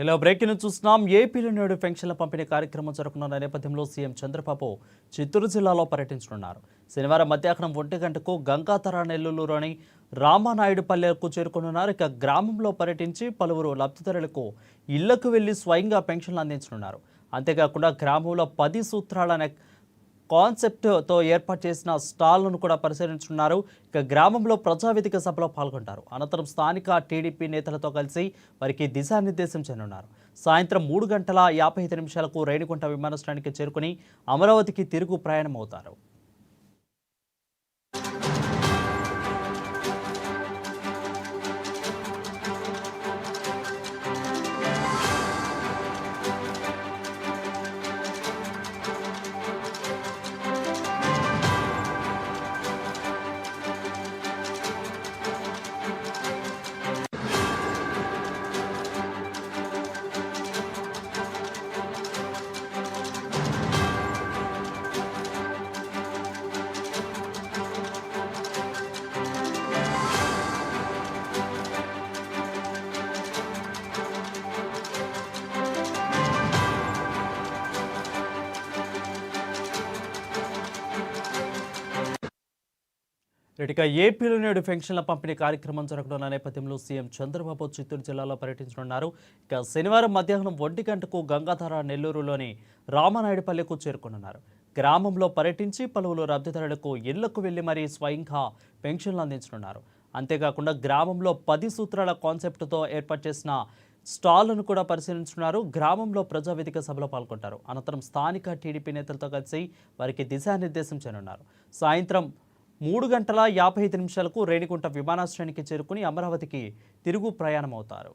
ఇలా బ్రేకింగ్ చూస్తున్నాం. ఏపీలో నేడు పెన్షన్ల పంపిణీ కార్యక్రమం జరుగుతున్న నేపథ్యంలో సీఎం చంద్రబాబు చిత్తూరు జిల్లాలో పర్యటించనున్నారు. శనివారం మధ్యాహ్నం 1 గంటకు గంగాధర నెల్లూరులోని రామానాయుడుపల్లెకు చేరుకోనున్నారు. ఇక గ్రామంలో పర్యటించి పలువురు లబ్ధిదారులకు ఇళ్లకు వెళ్లి స్వయంగా పెన్షన్లు అందించనున్నారు. అంతేకాకుండా గ్రామంలో 10 సూత్రాల కాన్సెప్ట్తో ఏర్పాటు చేసిన స్టాళ్లను కూడా పరిశీలించున్నారు. ఇక గ్రామంలో ప్రజావేదిక సభలో పాల్గొంటారు. అనంతరం స్థానిక టీడీపీ నేతలతో కలిసి వారికి దిశానిర్దేశం చేయనున్నారు. సాయంత్రం 3:55 రేణిగుంట విమానాశ్రయానికి చేరుకుని అమరావతికి తిరుగు ప్రయాణం అవుతారు. ఇక ఏపీలో నేడు పెన్షన్ల పంపిణీ కార్యక్రమం జరగనున్న నేపథ్యంలో సీఎం చంద్రబాబు చిత్తూరు జిల్లాలో పర్యటించనున్నారు. ఇక శనివారం మధ్యాహ్నం 1 గంటకు గంగాధర నెల్లూరులోని రామానాయుడుపల్లెకు చేరుకోనున్నారు. గ్రామంలో పర్యటించి పలువురు లబ్ధిదారులకు ఇళ్లకు వెళ్లి మరీ స్వయంగా పెన్షన్లు అందించనున్నారు. అంతేకాకుండా గ్రామంలో 10 సూత్రాల కాన్సెప్ట్తో ఏర్పాటు చేసిన స్టాళ్లను కూడా పరిశీలించున్నారు. గ్రామంలో ప్రజావేదిక సభలో పాల్గొంటారు. అనంతరం స్థానిక టీడీపీ నేతలతో కలిసి వారికి దిశానిర్దేశం చేయనున్నారు. సాయంత్రం 3:55 రేణిగుంట విమానాశ్రయానికి చేరుకుని అమరావతికి తిరుగు ప్రయాణమవుతారు.